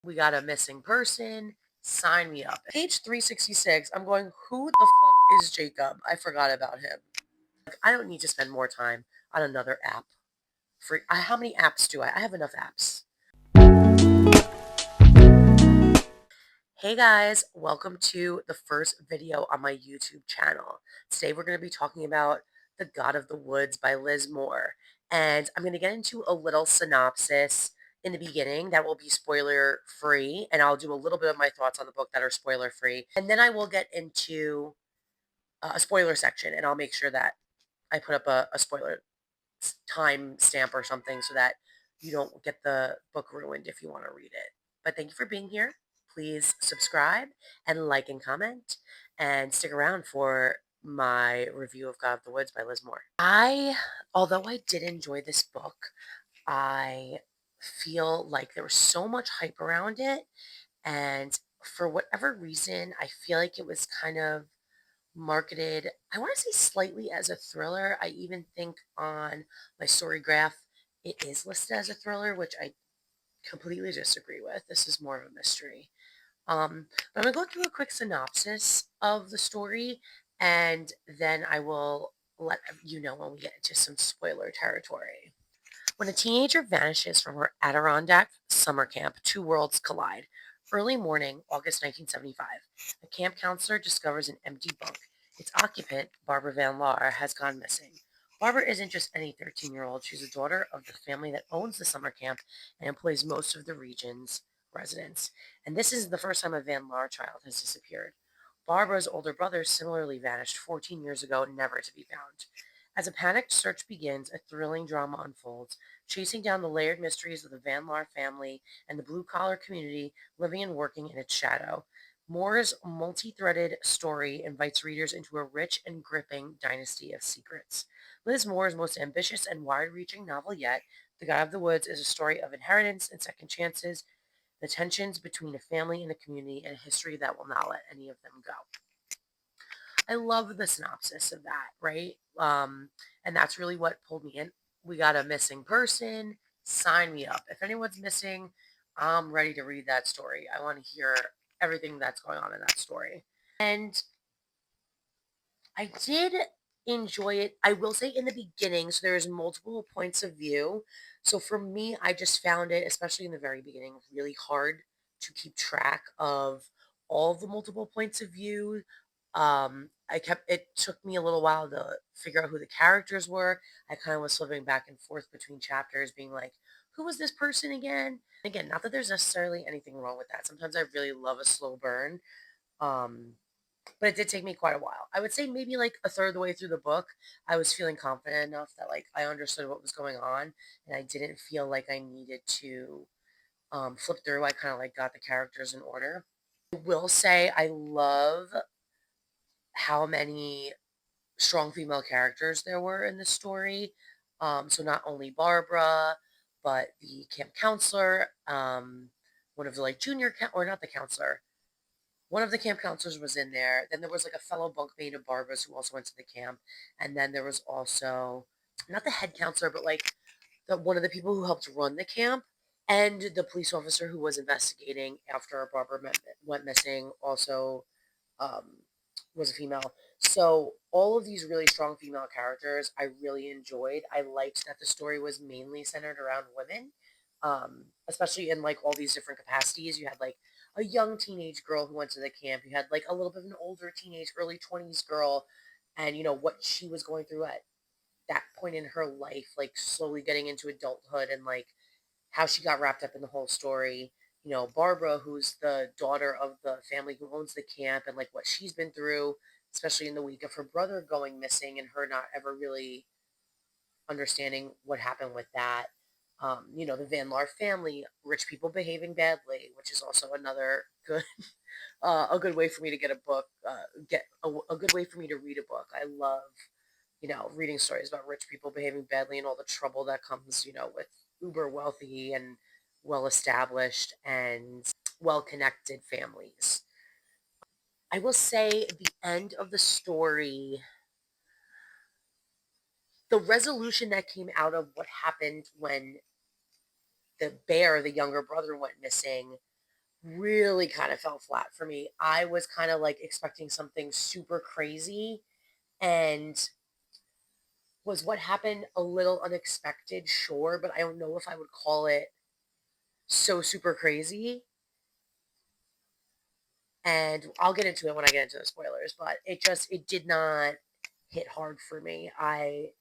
We got a missing person. Sign me up. Page 366, I'm going, who the fuck is Jacob? I forgot about him. Like, I don't need to spend more time on another app. How many apps do I? I have enough apps. Hey guys, welcome to the first video on my YouTube channel. Today we're going to be talking about The God of the Woods by Liz Moore. And I'm going to get into a little synopsis in the beginning that will be spoiler free. And I'll do a little bit of my thoughts on the book that are spoiler free. And then I will get into a spoiler section and I'll make sure that I put up a spoiler time stamp or something so that you don't get the book ruined if you want to read it. But thank you for being here. Please subscribe and like and comment and stick around for my review of God of the Woods by Liz Moore. Although I did enjoy this book, I feel like there was so much hype around it. And for whatever reason, I feel like it was kind of marketed, I want to say slightly as a thriller. I even think on my story graph, it is listed as a thriller, which I completely disagree with. This is more of a mystery. But I'm going to go through a quick synopsis of the story, and then I will let you know when we get into some spoiler territory. When a teenager vanishes from her Adirondack summer camp, two worlds collide. Early morning, August 1975, a camp counselor discovers an empty bunk. Its occupant, Barbara Van Laar, has gone missing. Barbara isn't just any 13-year-old. She's a daughter of the family that owns the summer camp and employs most of the region's residents. And this isn't the first time a Van Laar child has disappeared. Barbara's older brother similarly vanished 14 years ago, never to be found. As a panicked search begins, a thrilling drama unfolds, chasing down the layered mysteries of the Van Laar family and the blue-collar community living and working in its shadow. Moore's multi-threaded story invites readers into a rich and gripping dynasty of secrets. Liz Moore's most ambitious and wide-reaching novel yet, The God of the Woods, is a story of inheritance and second chances, the tensions between a family and a community, and a history that will not let any of them go. I love the synopsis of that, right? And that's really what pulled me in. We got a missing person. Sign me up. If anyone's missing, I'm ready to read that story. I want to hear everything that's going on in that story. And I did enjoy it. I will say in the beginning, so there's multiple points of view. So for me, I just found it, especially in the very beginning, really hard to keep track of all the multiple points of view. It took me a little while to figure out who the characters were. I kind of was flipping back and forth between chapters, being like, who was this person again? Again, not that there's necessarily anything wrong with that. Sometimes I really love a slow burn. Um, but it did take me quite a while. I would say maybe like a third of the way through the book, I was feeling confident enough that like I understood what was going on and I didn't feel like I needed to flip through. I kind of like got the characters in order. I will say I love how many strong female characters there were in the story. So not only Barbara, but the camp counselor, one of the like or not the counselor, one of the camp counselors was in there. Then there was like a fellow bunkmate of Barbara's who also went to the camp. And then there was also not the head counselor, but like one of the people who helped run the camp. And the police officer who was investigating after Barbara went missing also um, was a female. So all of these really strong female characters I really enjoyed. I liked that the story was mainly centered around women, especially in like all these different capacities. You had like a young teenage girl who went to the camp. You had like a little bit of an older teenage, early 20s girl, and you know what she was going through at that point in her life, like slowly getting into adulthood and like how she got wrapped up in the whole story. You know, Barbara, who's the daughter of the family who owns the camp, and like what she's been through, especially in the week of her brother going missing and her not ever really understanding what happened with that. You know, the Van Laar family, rich people behaving badly, which is also another good, a good way for me to get a book, get a good way for me to read a book. I love, you know, reading stories about rich people behaving badly and all the trouble that comes, you know, with uber wealthy and well established and well connected families. I will say the end of the story, the resolution that came out of what happened when the bear, the younger brother, went missing, really kind of fell flat for me. I was kind of like expecting something super crazy, and was what happened a little unexpected, sure, but I don't know if I would call it so super crazy. And I'll get into it when I get into the spoilers, but it did not hit hard for me. I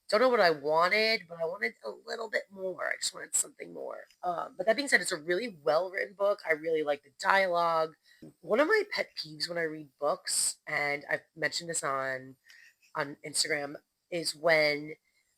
don't know what I wanted, but I wanted a little bit more. I just wanted something more. But that being said, it's a really well written book. I really like the dialogue. One of my pet peeves when I read books, and I've mentioned this on Instagram, is when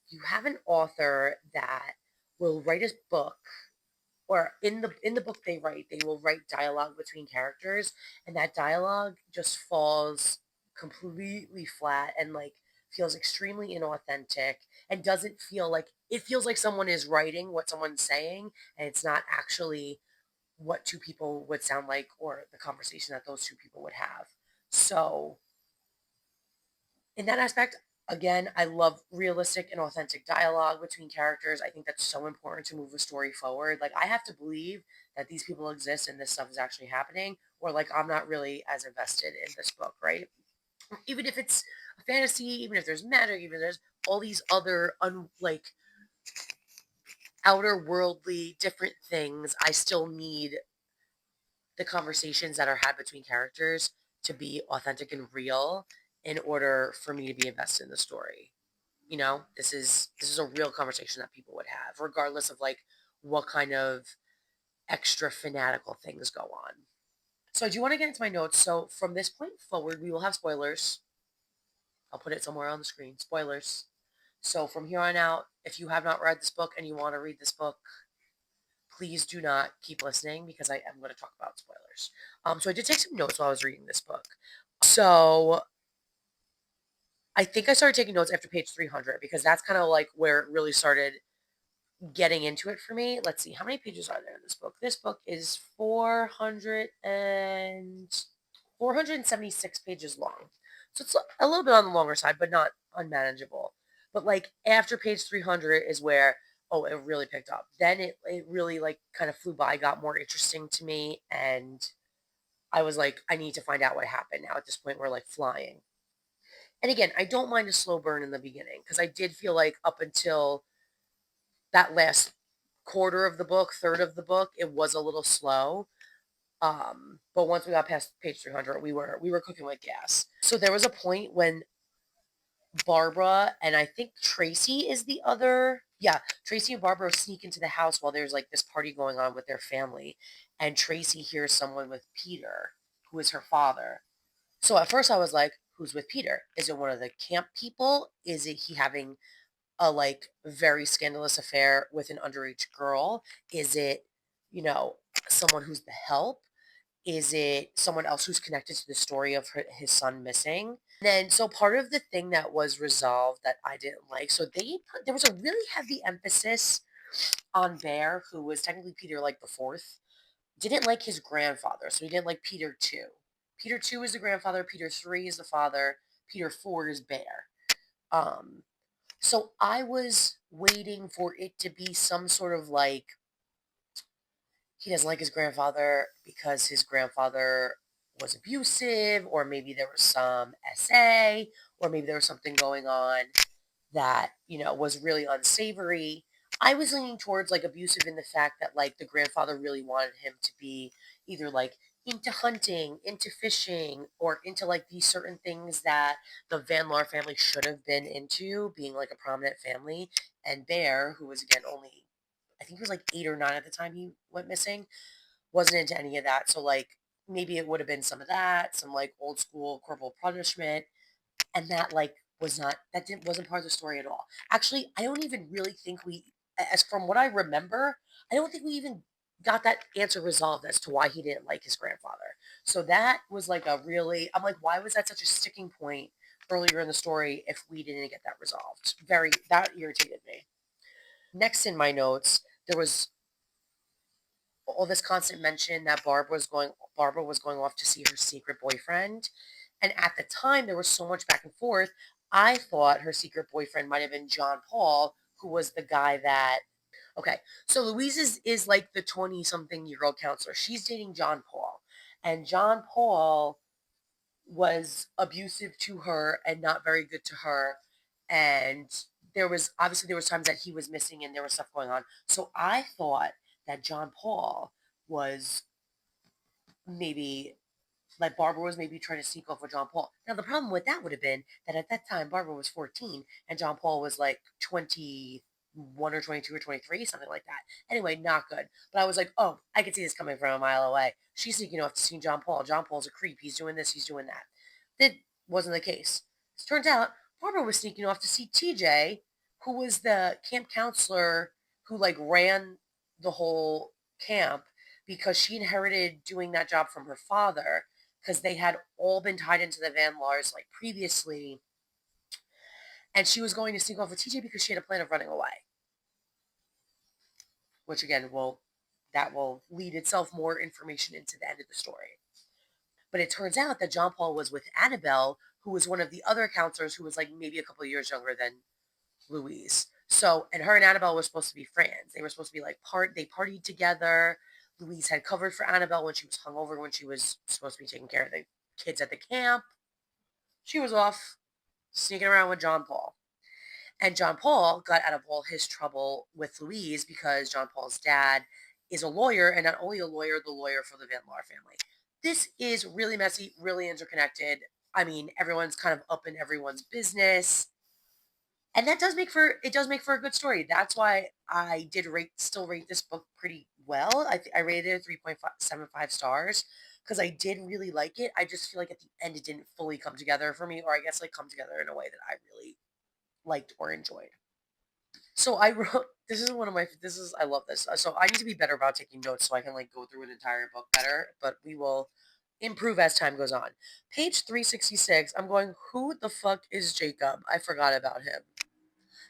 you have an author that will write a book, or in the book they will write dialogue between characters, and that dialogue just falls completely flat and like feels extremely inauthentic, and doesn't feel like, it feels like someone is writing what someone's saying, and it's not actually what two people would sound like, or the conversation that those two people would have. So in that aspect, again, I love realistic and authentic dialogue between characters. I think that's so important to move a story forward. Like, I have to believe that these people exist and this stuff is actually happening, or like I'm not really as invested in this book, right? Even if it's a fantasy, even if there's magic, even if there's all these other like outer worldly different things, I still need the conversations that are had between characters to be authentic and real in order for me to be invested in the story. This is a real conversation that people would have, regardless of like what kind of extra fanatical things go on. So I do want to get into my notes. So from this point forward, we will have spoilers. I'll put it somewhere on the screen. Spoilers. So from here on out, if you have not read this book and you want to read this book, please do not keep listening, because I am going to talk about spoilers. So I did take some notes while I was reading this book. So I think I started taking notes after page 300, because that's kind of like where it really started getting into it for me. Let's see, how many pages are there in this book? This book is 476 pages long. So it's a little bit on the longer side, but not unmanageable. But like after page 300 is where, oh, it really picked up. Then it really like kind of flew by, got more interesting to me, and I was like, I need to find out what happened. Now at this point we're like flying. And again, I don't mind a slow burn in the beginning, because I did feel like up until that last quarter of the book, third of the book, it was a little slow. But once we got past page 300, we were cooking with gas. So there was a point when Barbara and I think Tracy is the other. Yeah, Tracy and Barbara sneak into the house while there's like this party going on with their family, and Tracy hears someone with Peter, who is her father. So at first I was like, who's with Peter? Is it one of the camp people? Is it he having a like very scandalous affair with an underage girl? Is it, you know, someone who's the help? Is it someone else who's connected to the story of his son missing? And then, so part of the thing that was resolved that I didn't like, so there was a really heavy emphasis on Bear, who was technically Peter like the fourth, didn't like his grandfather, so he didn't like Peter 2. Peter 2 is the grandfather, Peter 3 is the father, Peter 4 is Bear. Um, so I was waiting for it to be some sort of like, he doesn't like his grandfather because his grandfather was abusive, or maybe there was some SA, or maybe there was something going on that, was really unsavory. I was leaning towards like abusive in the fact that like the grandfather really wanted him to be either like into hunting, into fishing, or into like these certain things that the Van Laar family should have been into, being like a prominent family. And Bear, who was again only, I think he was like 8 or 9 at the time he went missing, wasn't into any of that. So like maybe it would have been some of that, some like old school corporal punishment, and that like wasn't part of the story at all. Actually, I don't even really think as from what I remember, I don't think we even got that answer resolved as to why he didn't like his grandfather. So that was like I'm like, why was that such a sticking point earlier in the story if we didn't get that resolved? That irritated me. Next in my notes, there was all this constant mention that Barbara was going off to see her secret boyfriend. And at the time there was so much back and forth. I thought her secret boyfriend might have been John Paul, who was the guy that Okay, so Louise is like the 20-something-year-old counselor. She's dating John Paul, and John Paul was abusive to her and not very good to her. And there was times that he was missing and there was stuff going on. So I thought that John Paul was maybe like Barbara was maybe trying to sneak off with John Paul. Now the problem with that would have been that at that time Barbara was 14 and John Paul was like 21 or 22 or 23, something like that. Anyway, not good. But I was like, oh, I could see this coming from a mile away. She's sneaking off to see John Paul. John Paul's a creep. He's doing this, he's doing that. That wasn't the case. It turns out Barbara was sneaking off to see TJ, who was the camp counselor who like ran the whole camp because she inherited doing that job from her father because they had all been tied into the Van Lars like previously, and she was going to sneak off with TJ because she had a plan of running away. Which again will lead itself more information into the end of the story. But it turns out that John Paul was with Annabelle, who was one of the other counselors who was like maybe a couple of years younger than Louise. So, and her and Annabelle were supposed to be friends. They were supposed to be like they partied together. Louise had covered for Annabelle when she was hungover when she was supposed to be taking care of the kids at the camp. She was off sneaking around with John Paul. And John Paul got out of all his trouble with Louise because John Paul's dad is a lawyer, and not only a lawyer, the lawyer for the Van Laar family. This is really messy, really interconnected. I mean, everyone's kind of up in everyone's business. And that does make for a good story. That's why I did still rate this book pretty well. I rated it 3.75 stars because I did really like it. I just feel like at the end it didn't fully come together for me, or I guess like come together in a way that I really liked or enjoyed. So I wrote this is one of my this is I love this. So I need to be better about taking notes so I can like go through an entire book better, but we will improve as time goes on. Page 366, I'm going, who the fuck is Jacob? I forgot about him.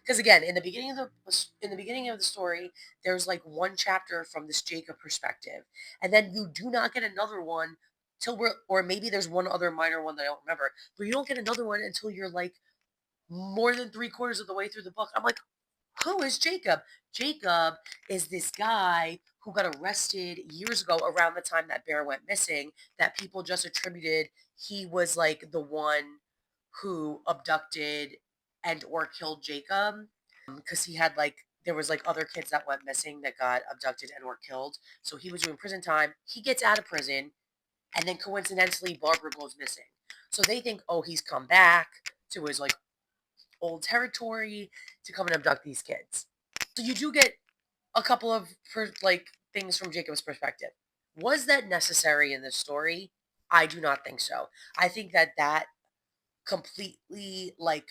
Because again, in the beginning of the story, there's like one chapter from this Jacob perspective, and then you do not get another one till or maybe there's one other minor one that I don't remember, but you don't get another one until you're like more than 3/4 of the way through the book. I'm like, who is Jacob? Jacob is this guy who got arrested years ago around the time that Bear went missing, that people just attributed he was like the one who abducted and or killed Jacob because he had like there was like other kids that went missing that got abducted and or killed. So he was doing prison time. He gets out of prison and then coincidentally Barbara goes missing. So they think, oh, he's come back to his like old territory to come and abduct these kids. So you do get a couple of like things from Jacob's perspective. Was that necessary in this story? I do not think so. I think that completely like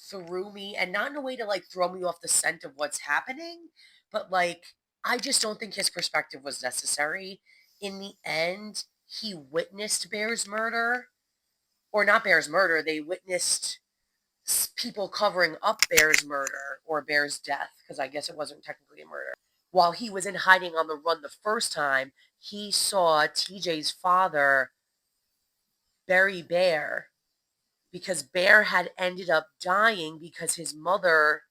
threw me, and not in a way to like throw me off the scent of what's happening, but like I just don't think his perspective was necessary. In the end, he witnessed Bear's murder, or not Bear's murder. They witnessed people covering up Bear's murder or Bear's death, because I guess it wasn't technically a murder. While he was in hiding on the run the first time, he saw TJ's father bury Bear because Bear had ended up dying because his mother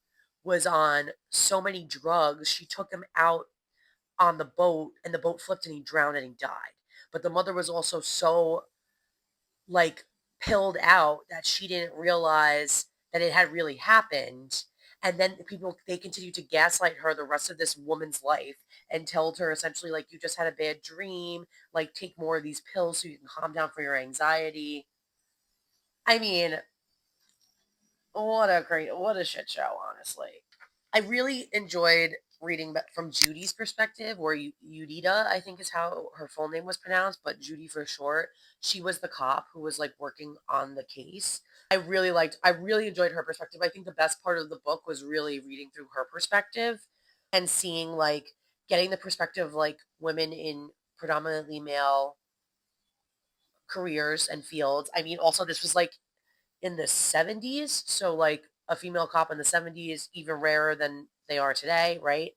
was on so many drugs. She took him out on the boat and the boat flipped and he drowned and he died. But the mother was also so like pilled out that she didn't realize that it had really happened. And then people they continued to gaslight her the rest of this woman's life and told her essentially like you just had a bad dream, like take more of these pills so you can calm down for your anxiety. I mean, what a shit show, honestly. I really enjoyed reading from Judy's perspective, or Udita, I think is how her full name was pronounced, but Judy for short. She was the cop who was like working on the case. I really enjoyed her perspective. I think the best part of the book was really reading through her perspective and seeing like getting the perspective of like women in predominantly male careers and fields. I mean, also this was like in the 70s, so like a female cop in the 70s even rarer than they are today, right?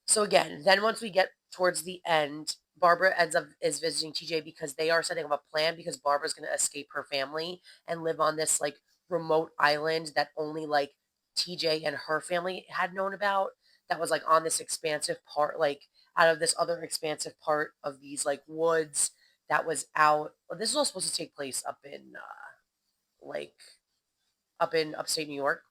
So again, then once we get towards the end, Barbara ends up is visiting TJ because they are setting up a plan because Barbara's going to escape her family and live on this like remote island that only like TJ and her family had known about, that was like on this expansive part, like out of this other expansive part of these like woods that was out. Well, this is all supposed to take place like up in upstate New York.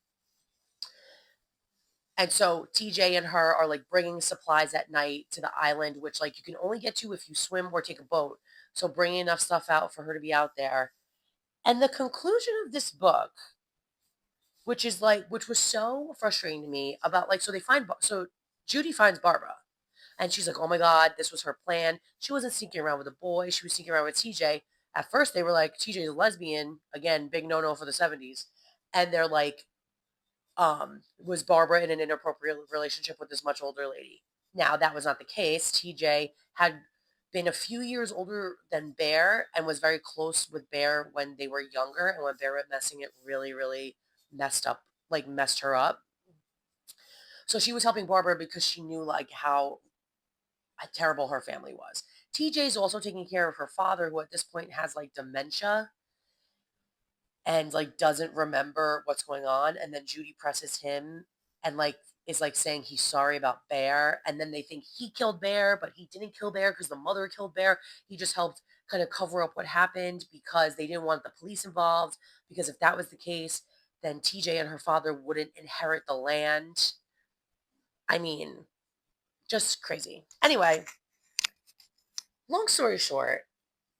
And so TJ and her are like bringing supplies at night to the island, which like you can only get to if you swim or take a boat. So bringing enough stuff out for her to be out there. And the conclusion of this book, which was so frustrating to me about like, so they find, so Judy finds Barbara and she's like, oh my God, this was her plan. She wasn't sneaking around with a boy. She was sneaking around with TJ. At first they were like, TJ's a lesbian. Again, big no-no for the 70s. And they're like, was Barbara in an inappropriate relationship with this much older lady? Now, that was not the case. TJ had been a few years older than Bear and was very close with Bear when they were younger. And when Bear went messing, it really, really messed up, like messed her up. So she was helping Barbara because she knew like how terrible her family was. TJ's also taking care of her father, who at this point has like dementia and like doesn't remember what's going on, and then Judy presses him and like is like saying he's sorry about Bear, and then they think he killed Bear, but he didn't kill Bear because the mother killed Bear. He just helped kind of cover up what happened because they didn't want the police involved, because if that was the case, then TJ and her father wouldn't inherit the land. I mean, just crazy. Anyway, long story short,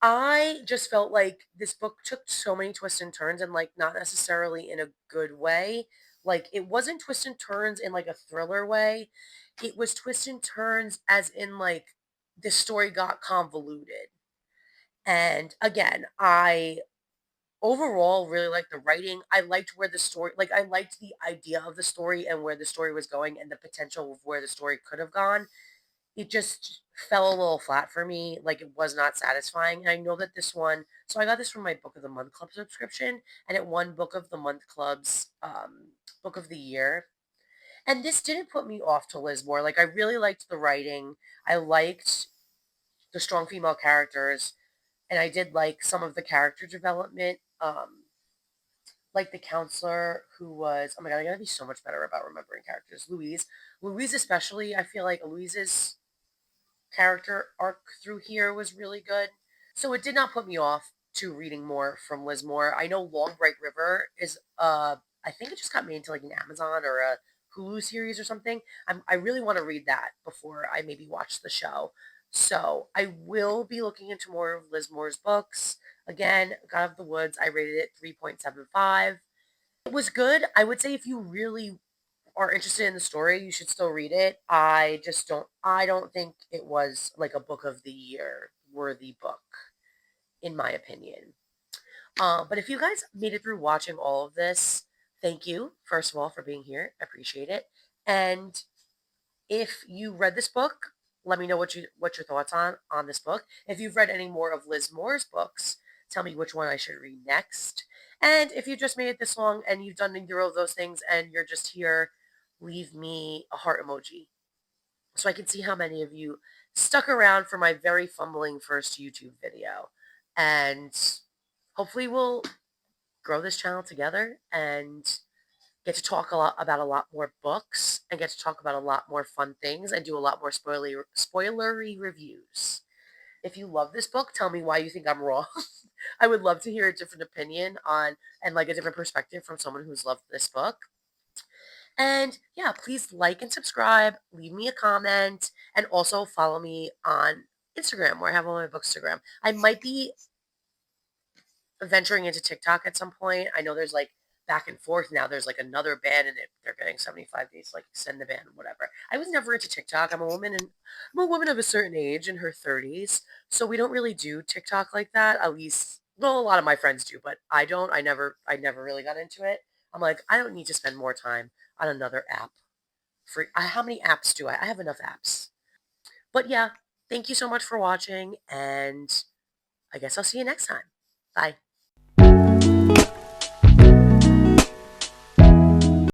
I just felt like this book took so many twists and turns, and like not necessarily in a good way. Like it wasn't twists and turns in like a thriller way. It was twists and turns as in like the story got convoluted. And again, I overall really liked the writing. I liked where the story, like I liked the idea of the story and where the story was going and the potential of where the story could have gone. It just fell a little flat for me. Like it was not satisfying. And I know that this one, so I got this from my Book of the Month Club subscription, and it won Book of the Month Club's Book of the Year. And this didn't put me off to Lismore. Like I really liked the writing. I liked the strong female characters, and I did like some of the character development. Like the counselor who was, oh my God, I gotta be so much better about remembering characters. Louise especially. I feel like Louise's character arc through here was really good. So it did not put me off to reading more from Liz Moore. I know Long Bright River is I think it just got made into like an Amazon or a Hulu series or something. I really want to read that before I maybe watch the show. So I will be looking into more of Liz Moore's books. Again, God of the Woods, I rated it 3.75. It was good. I would say if you really are interested in the story, you should still read it. I don't think it was like a book of the year worthy book, in my opinion. But if you guys made it through watching all of this, thank you, first of all, for being here. I appreciate it. And if you read this book, let me know what your thoughts on this book. If you've read any more of Liz Moore's books, tell me which one I should read next. And if you just made it this long and you've done either of those things and you're just here, leave me a heart emoji so I can see how many of you stuck around for my very fumbling first YouTube video. And hopefully we'll grow this channel together and get to talk about a lot more books and get to talk about a lot more fun things and do a lot more spoilery reviews. If you love this book, tell me why you think I'm wrong. I would love to hear a different opinion on and like a different perspective from someone who's loved this book. And yeah, please like and subscribe, leave me a comment, and also follow me on Instagram where I have all my Bookstagram. I might be venturing into TikTok at some point. I know there's like back and forth now. There's like another ban and they're getting 75 days to like extend the ban, whatever. I was never into TikTok. I'm a woman of a certain age in her 30s, so we don't really do TikTok like that. At least, well, a lot of my friends do, but I don't. I never really got into it. I'm like, I don't need to spend more time on another app. How many apps do I? I have enough apps. But yeah, thank you so much for watching, and I guess I'll see you next time. Bye.